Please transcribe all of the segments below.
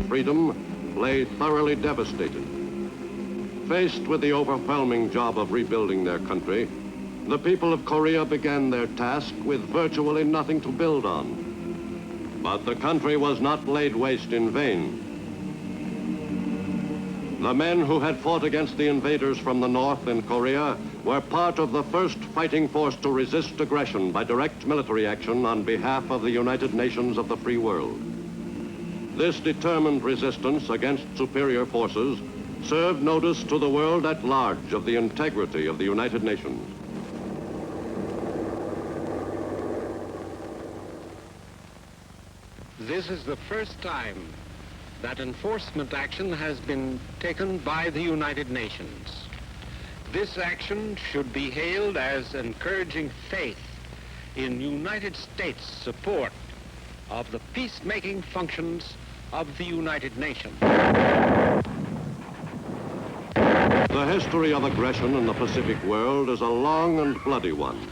freedom lay thoroughly devastated. Faced with the overwhelming job of rebuilding their country, the people of Korea began their task with virtually nothing to build on. But the country was not laid waste in vain. The men who had fought against the invaders from the north in Korea were part of the first fighting force to resist aggression by direct military action on behalf of the United Nations of the free world. This determined resistance against superior forces served notice to the world at large of the integrity of the United Nations. This is the first time that enforcement action has been taken by the United Nations. This action should be hailed as encouraging faith in United States support of the peacemaking functions of the United Nations. The history of aggression in the Pacific world is a long and bloody one.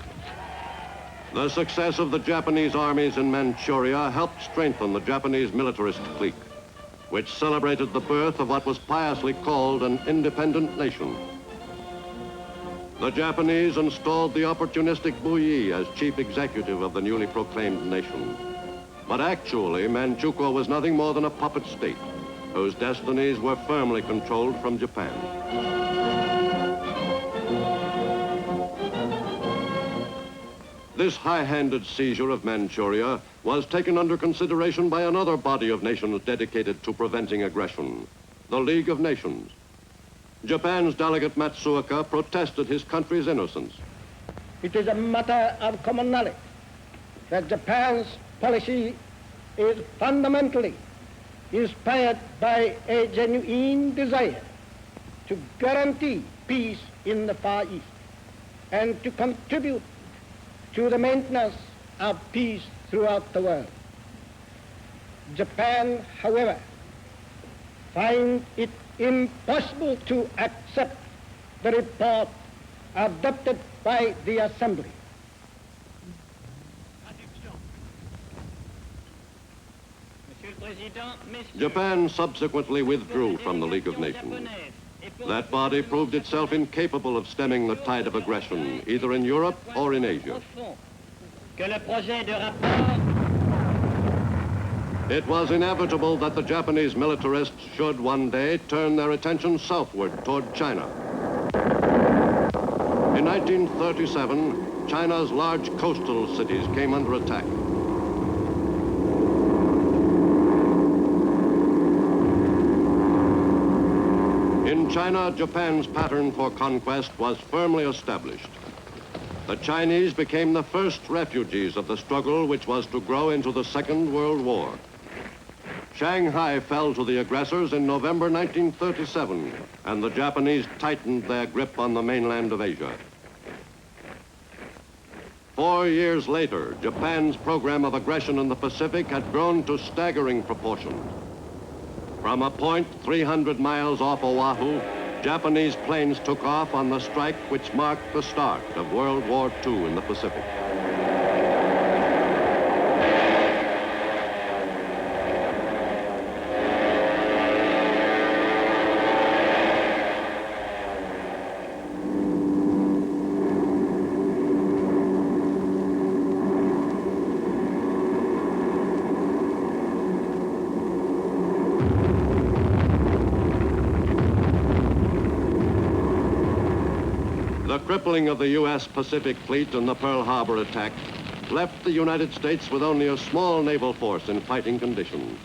The success of the Japanese armies in Manchuria helped strengthen the Japanese militarist clique, which celebrated the birth of what was piously called an independent nation. The Japanese installed the opportunistic Bouyi as chief executive of the newly proclaimed nation. But actually, Manchukuo was nothing more than a puppet state, whose destinies were firmly controlled from Japan. This high-handed seizure of Manchuria was taken under consideration by another body of nations dedicated to preventing aggression, the League of Nations. Japan's delegate Matsuoka protested his country's innocence. It is a matter of common knowledge that Japan's policy is fundamentally inspired by a genuine desire to guarantee peace in the Far East and to contribute to the maintenance of peace throughout the world. Japan, however, finds it impossible to accept the report adopted by the Assembly. Japan subsequently withdrew from the League of Nations. That body proved itself incapable of stemming the tide of aggression, either in Europe or in Asia. It was inevitable that the Japanese militarists should one day turn their attention southward toward China. In 1937, China's large coastal cities came under attack. In China, Japan's pattern for conquest was firmly established. The Chinese became the first refugees of the struggle which was to grow into the Second World War. Shanghai fell to the aggressors in November 1937, and the Japanese tightened their grip on the mainland of Asia. 4 years later, Japan's program of aggression in the Pacific had grown to staggering proportions. From a point 300 miles off Oahu, Japanese planes took off on the strike which marked the start of World War II in the Pacific. The crippling of the U.S. Pacific Fleet in the Pearl Harbor attack left the United States with only a small naval force in fighting condition.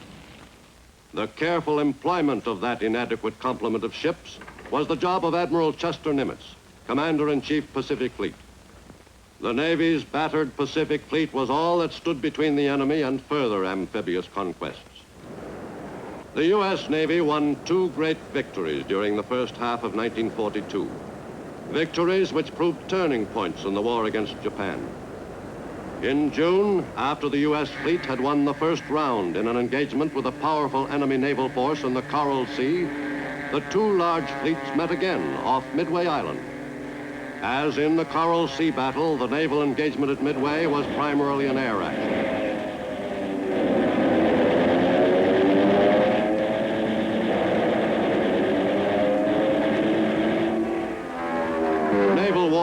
The careful employment of that inadequate complement of ships was the job of Admiral Chester Nimitz, Commander-in-Chief Pacific Fleet. The Navy's battered Pacific Fleet was all that stood between the enemy and further amphibious conquests. The U.S. Navy won 2 great victories during the first half of 1942. Victories which proved turning points in the war against Japan. In June, after the U.S. fleet had won the first round in an engagement with a powerful enemy naval force in the Coral Sea, the 2 large fleets met again off Midway Island. As in the Coral Sea battle, the naval engagement at Midway was primarily an air action.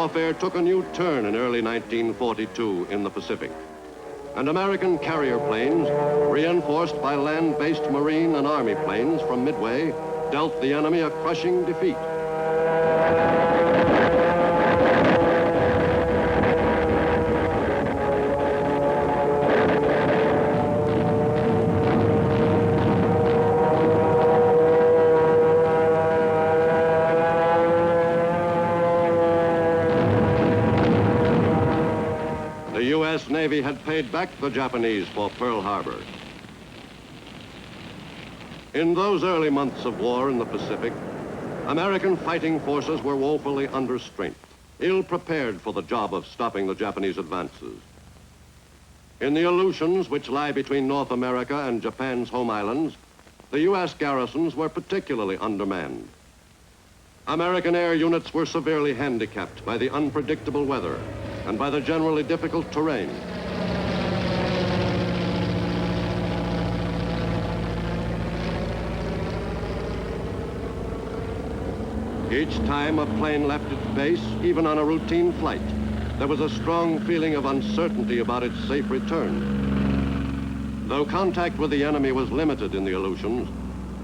warfare took a new turn in early 1942 in the Pacific. And American carrier planes, reinforced by land-based Marine and Army planes from Midway, dealt the enemy a crushing defeat. The U.S. Navy had paid back the Japanese for Pearl Harbor. In those early months of war in the Pacific, American fighting forces were woefully under strength, ill-prepared for the job of stopping the Japanese advances. In the Aleutians, which lie between North America and Japan's home islands, the U.S. garrisons were particularly undermanned. American air units were severely handicapped by the unpredictable weather and by the generally difficult terrain. Each time a plane left its base, even on a routine flight, there was a strong feeling of uncertainty about its safe return. Though contact with the enemy was limited in the Aleutians,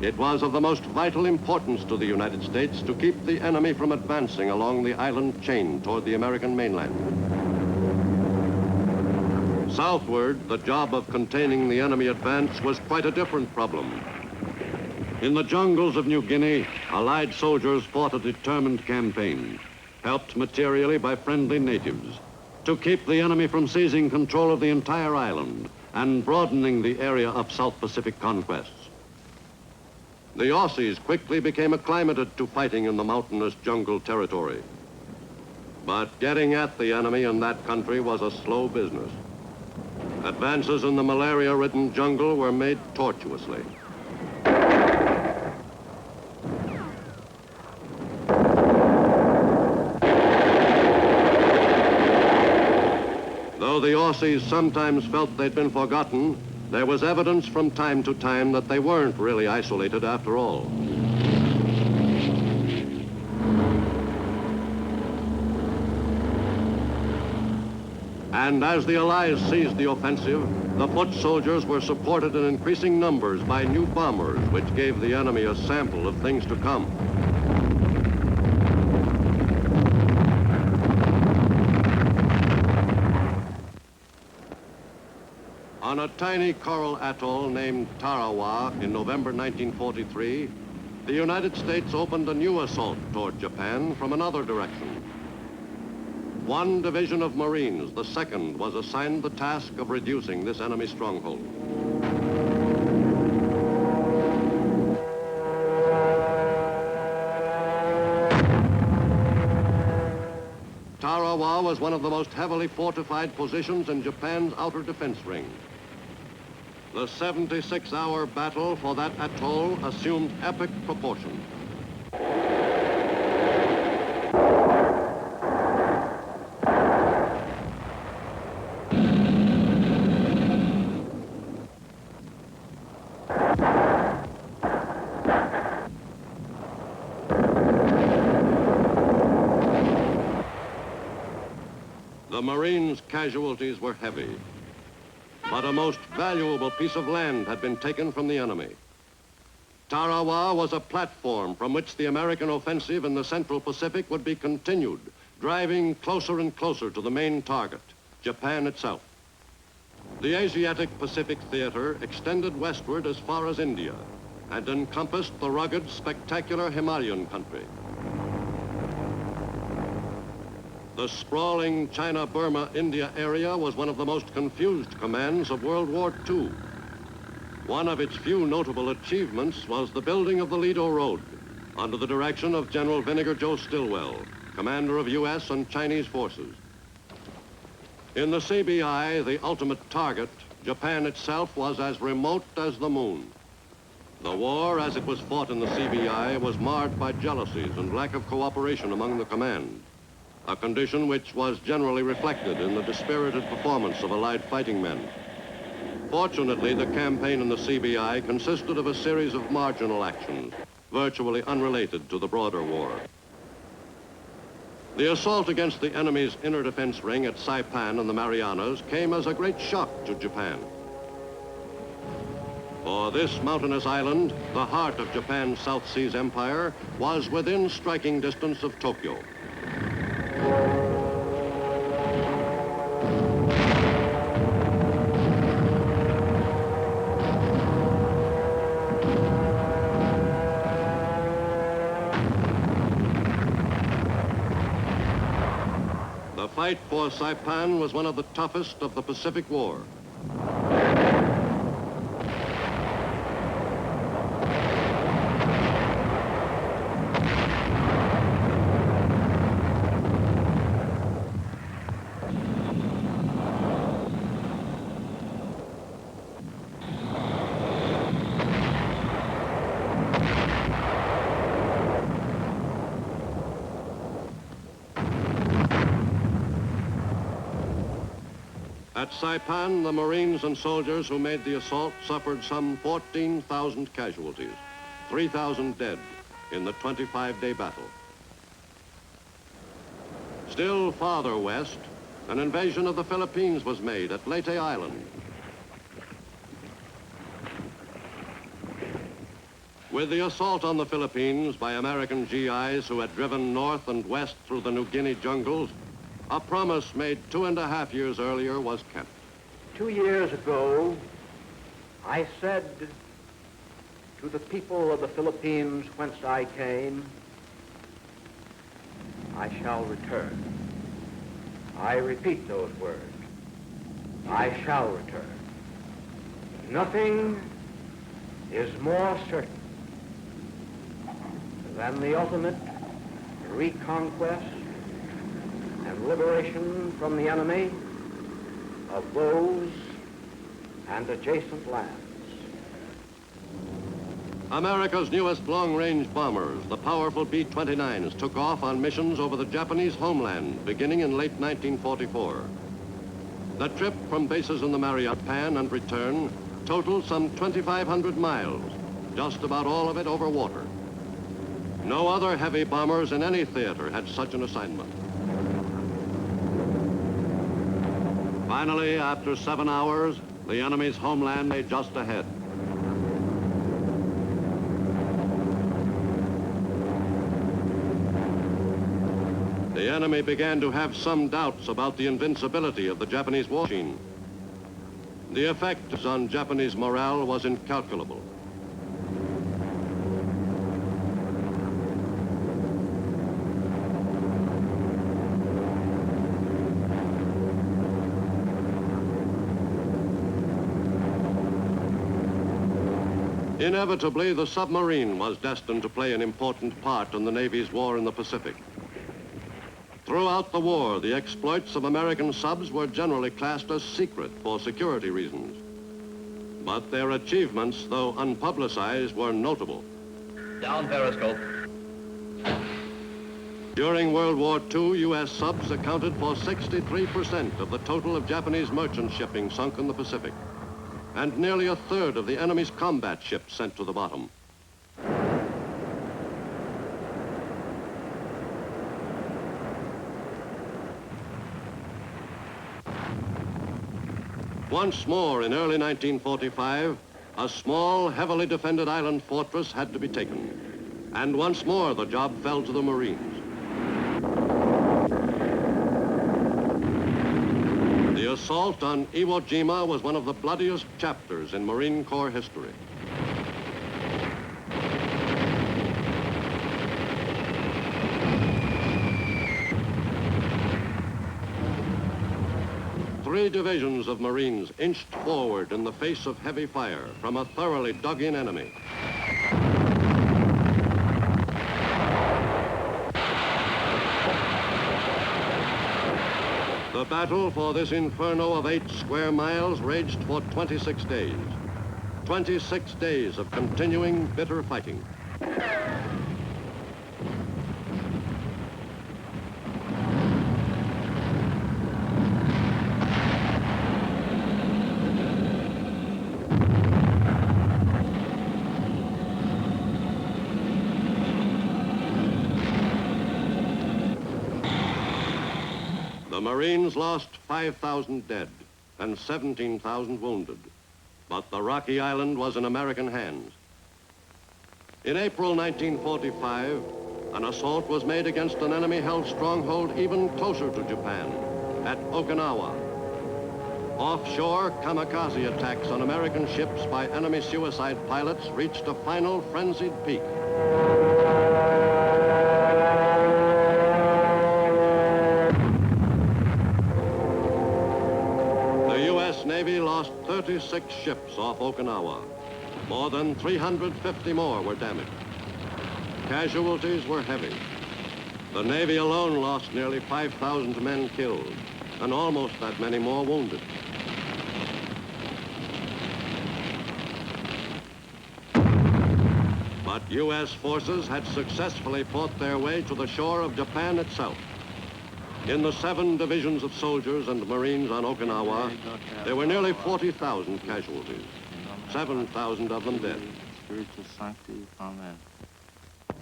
it was of the most vital importance to the United States to keep the enemy from advancing along the island chain toward the American mainland. Southward, the job of containing the enemy advance was quite a different problem. In the jungles of New Guinea, Allied soldiers fought a determined campaign, helped materially by friendly natives, to keep the enemy from seizing control of the entire island and broadening the area of South Pacific conquests. The Aussies quickly became acclimated to fighting in the mountainous jungle territory. But getting at the enemy in that country was a slow business. Advances in the malaria-ridden jungle were made tortuously. Though the Aussies sometimes felt they'd been forgotten, there was evidence from time to time that they weren't really isolated after all. And as the Allies seized the offensive, the foot soldiers were supported in increasing numbers by new bombers, which gave the enemy a sample of things to come. On a tiny coral atoll named Tarawa in November 1943, the United States opened a new assault toward Japan from another direction. One division of Marines, the 2nd, was assigned the task of reducing this enemy stronghold. Tarawa was one of the most heavily fortified positions in Japan's outer defense ring. The 76-hour battle for that atoll assumed epic proportions. The Marines' casualties were heavy, but a most valuable piece of land had been taken from the enemy. Tarawa was a platform from which the American offensive in the Central Pacific would be continued, driving closer and closer to the main target, Japan itself. The Asiatic Pacific theater extended westward as far as India and encompassed the rugged, spectacular Himalayan country. The sprawling China-Burma-India area was one of the most confused commands of World War II. One of its few notable achievements was the building of the Lido Road under the direction of General Vinegar Joe Stilwell, commander of U.S. and Chinese forces. In the CBI, the ultimate target, Japan itself was as remote as the moon. The war, as it was fought in the CBI, was marred by jealousies and lack of cooperation among the command, a condition which was generally reflected in the dispirited performance of Allied fighting men. Fortunately, the campaign in the CBI consisted of a series of marginal actions, virtually unrelated to the broader war. The assault against the enemy's inner defense ring at Saipan in the Marianas came as a great shock to Japan. For this mountainous island, the heart of Japan's South Seas empire, was within striking distance of Tokyo. The fight for Saipan was one of the toughest of the Pacific War. At Saipan, the Marines and soldiers who made the assault suffered some 14,000 casualties, 3,000 dead in the 25-day battle. Still farther west, an invasion of the Philippines was made at Leyte Island. With the assault on the Philippines by American GIs who had driven north and west through the New Guinea jungles, a promise made 2.5 years earlier was kept. 2 years ago, I said to the people of the Philippines whence I came, I shall return. I repeat those words. I shall return. Nothing is more certain than the ultimate reconquest and liberation from the enemy of those and adjacent lands. America's newest long-range bombers, the powerful B-29s, took off on missions over the Japanese homeland beginning in late 1944. The trip from bases in the Marianas and return totaled some 2,500 miles, just about all of it over water. No other heavy bombers in any theater had such an assignment. Finally, after 7 hours, the enemy's homeland lay just ahead. The enemy began to have some doubts about the invincibility of the Japanese war machine. The effect on Japanese morale was incalculable. Inevitably, the submarine was destined to play an important part in the Navy's war in the Pacific. Throughout the war, the exploits of American subs were generally classed as secret for security reasons. But their achievements, though unpublicized, were notable. Down periscope. During World War II, U.S. subs accounted for 63% of the total of Japanese merchant shipping sunk in the Pacific, and nearly a third of the enemy's combat ships sent to the bottom. Once more, in early 1945, a small, heavily defended island fortress had to be taken. And once more, the job fell to the Marines. The assault on Iwo Jima was one of the bloodiest chapters in Marine Corps history. Three divisions of Marines inched forward in the face of heavy fire from a thoroughly dug-in enemy. The battle for this inferno of 8 square miles raged for 26 days. 26 days of continuing bitter fighting. The Marines lost 5,000 dead and 17,000 wounded, but the rocky island was in American hands. In April 1945, an assault was made against an enemy-held stronghold even closer to Japan, at Okinawa. Offshore, kamikaze attacks on American ships by enemy suicide pilots reached a final frenzied peak. The U.S. Navy lost 36 ships off Okinawa. More than 350 more were damaged. Casualties were heavy. The Navy alone lost nearly 5,000 men killed and almost that many more wounded. But U.S. forces had successfully fought their way to the shore of Japan itself. In the 7 divisions of soldiers and Marines on Okinawa, there were nearly 40,000 casualties, 7,000 of them dead.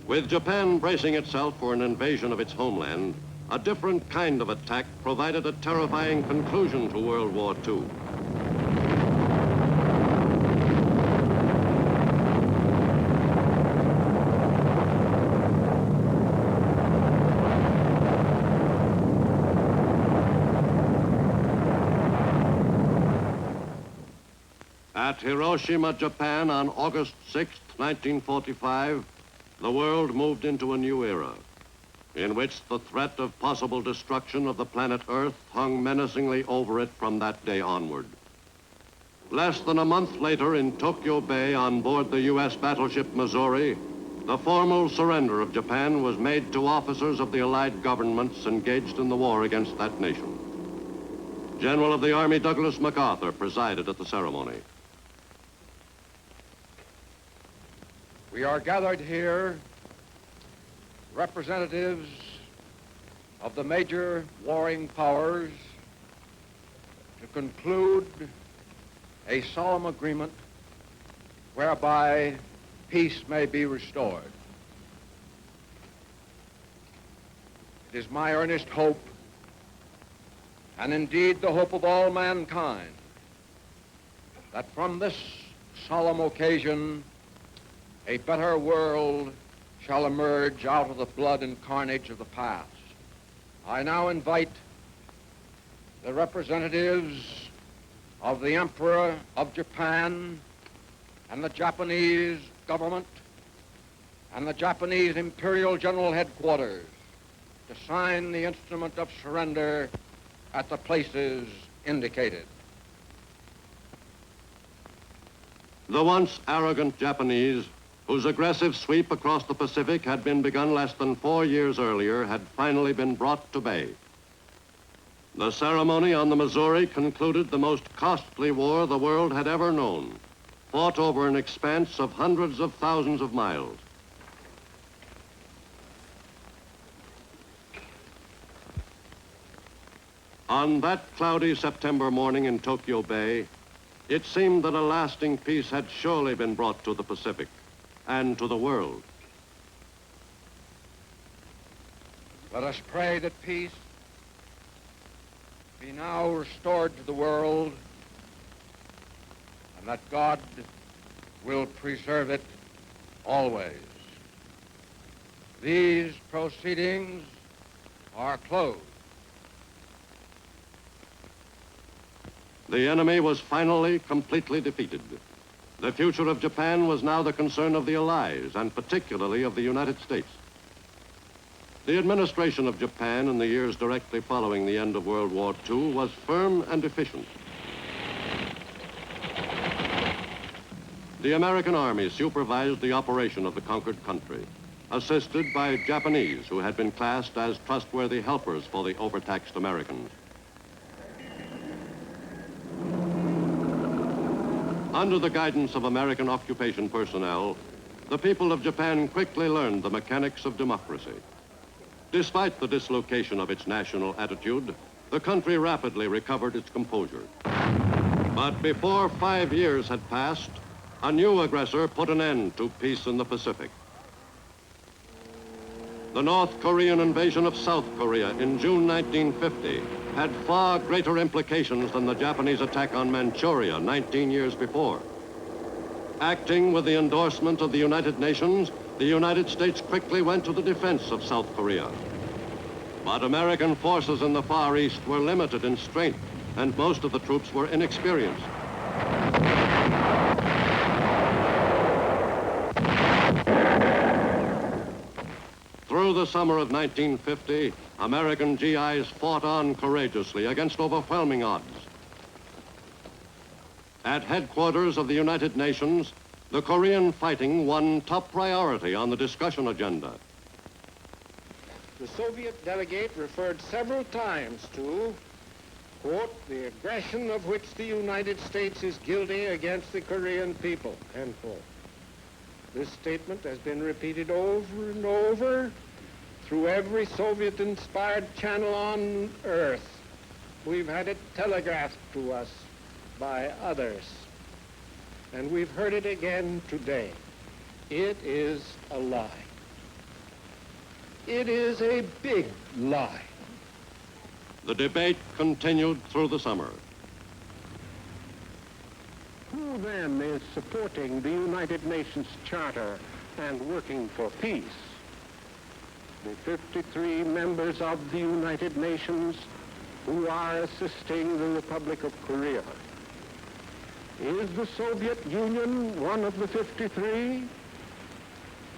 With Japan bracing itself for an invasion of its homeland, a different kind of attack provided a terrifying conclusion to World War II. At Hiroshima, Japan, on August 6, 1945, the world moved into a new era in which the threat of possible destruction of the planet Earth hung menacingly over it from that day onward. Less than a month later, in Tokyo Bay on board the U.S. battleship Missouri, the formal surrender of Japan was made to officers of the Allied governments engaged in the war against that nation. General of the Army Douglas MacArthur presided at the ceremony. We are gathered here, representatives of the major warring powers, to conclude a solemn agreement whereby peace may be restored. It is my earnest hope, and indeed the hope of all mankind, that from this solemn occasion a better world shall emerge out of the blood and carnage of the past. I now invite the representatives of the Emperor of Japan and the Japanese government and the Japanese Imperial General Headquarters to sign the instrument of surrender at the places indicated. The once arrogant Japanese, whose aggressive sweep across the Pacific had been begun less than 4 years earlier, had finally been brought to bay. The ceremony on the Missouri concluded the most costly war the world had ever known, fought over an expanse of hundreds of thousands of miles. On that cloudy September morning in Tokyo Bay, it seemed that a lasting peace had surely been brought to the Pacific and to the world. Let us pray that peace be now restored to the world and that God will preserve it always. These proceedings are closed. The enemy was finally completely defeated. The future of Japan was now the concern of the Allies, and particularly of the United States. The administration of Japan in the years directly following the end of World War II was firm and efficient. The American Army supervised the operation of the conquered country, assisted by Japanese who had been classed as trustworthy helpers for the overtaxed Americans. Under the guidance of American occupation personnel, the people of Japan quickly learned the mechanics of democracy. Despite the dislocation of its national attitude, the country rapidly recovered its composure. But before 5 years had passed, a new aggressor put an end to peace in the Pacific. The North Korean invasion of South Korea in June 1950 had far greater implications than the Japanese attack on Manchuria 19 years before. Acting with the endorsement of the United Nations, the United States quickly went to the defense of South Korea. But American forces in the Far East were limited in strength, and most of the troops were inexperienced. Through the summer of 1950, American GIs fought on courageously against overwhelming odds. At headquarters of the United Nations, the Korean fighting won top priority on the discussion agenda. The Soviet delegate referred several times to, quote, the aggression of which the United States is guilty against the Korean people, end quote. This statement has been repeated over and over through every Soviet-inspired channel on Earth. We've had it telegraphed to us by others, and we've heard it again today. It is a lie. It is a big lie. The debate continued through the summer. Who then is supporting the United Nations Charter and working for peace? The 53 members of the United Nations who are assisting the Republic of Korea. Is the Soviet Union one of the 53?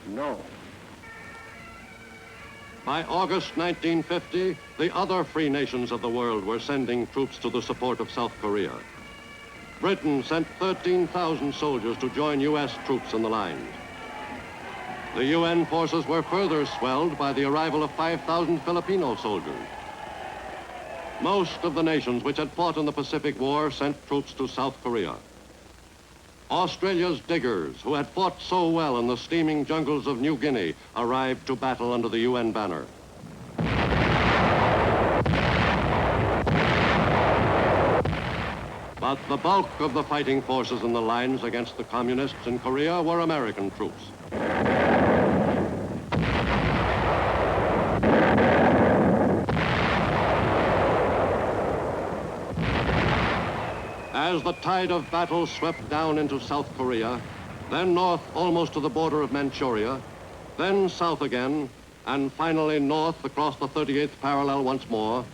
No. By August 1950, the other free nations of the world were sending troops to the support of South Korea. Britain sent 13,000 soldiers to join U.S. troops in the lines. The UN forces were further swelled by the arrival of 5,000 Filipino soldiers. Most of the nations which had fought in the Pacific War sent troops to South Korea. Australia's diggers, who had fought so well in the steaming jungles of New Guinea, arrived to battle under the UN banner. But the bulk of the fighting forces in the lines against the communists in Korea were American troops. As the tide of battle swept down into South Korea, then north almost to the border of Manchuria, then south again, and finally north across the 38th parallel once more,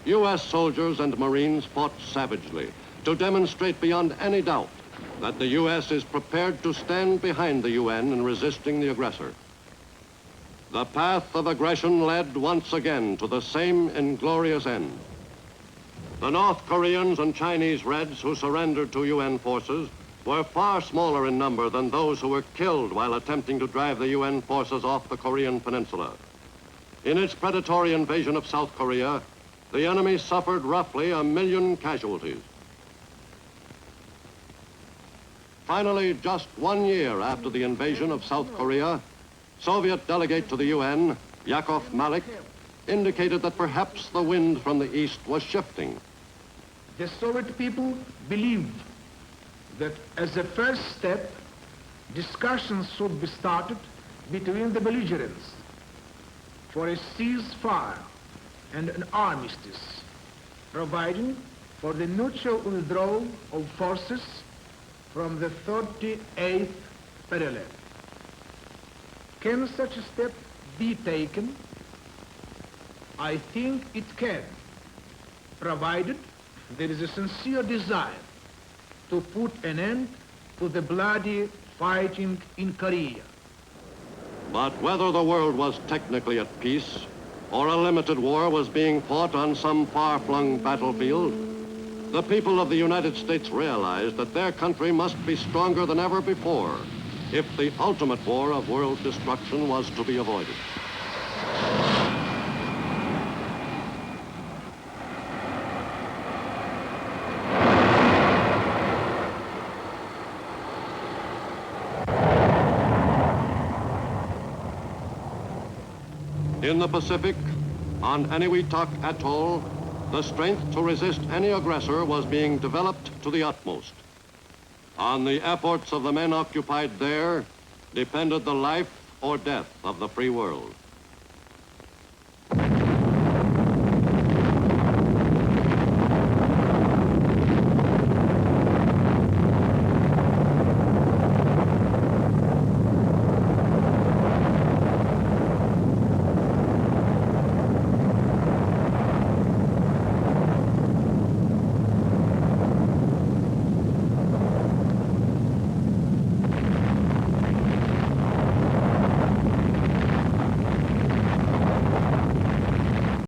U.S. soldiers and Marines fought savagely to demonstrate beyond any doubt that the U.S. is prepared to stand behind the UN in resisting the aggressor. The path of aggression led once again to the same inglorious end. The North Koreans and Chinese Reds who surrendered to UN forces were far smaller in number than those who were killed while attempting to drive the UN forces off the Korean peninsula. In its predatory invasion of South Korea, the enemy suffered roughly 1 million casualties. Finally, just 1 year after the invasion of South Korea, Soviet delegate to the UN, Yakov Malik, indicated that perhaps the wind from the east was shifting. The Soviet people believed that as a first step, discussions should be started between the belligerents for a ceasefire and an armistice, providing for the mutual withdrawal of forces from the 38th parallel. Can such a step be taken? I think it can, provided there is a sincere desire to put an end to the bloody fighting in Korea. But whether the world was technically at peace or a limited war was being fought on some far-flung battlefield, the people of the United States realized that their country must be stronger than ever before if the ultimate war of world destruction was to be avoided. In the Pacific, on Eniwetok Atoll, the strength to resist any aggressor was being developed to the utmost. On the efforts of the men occupied there depended the life or death of the free world.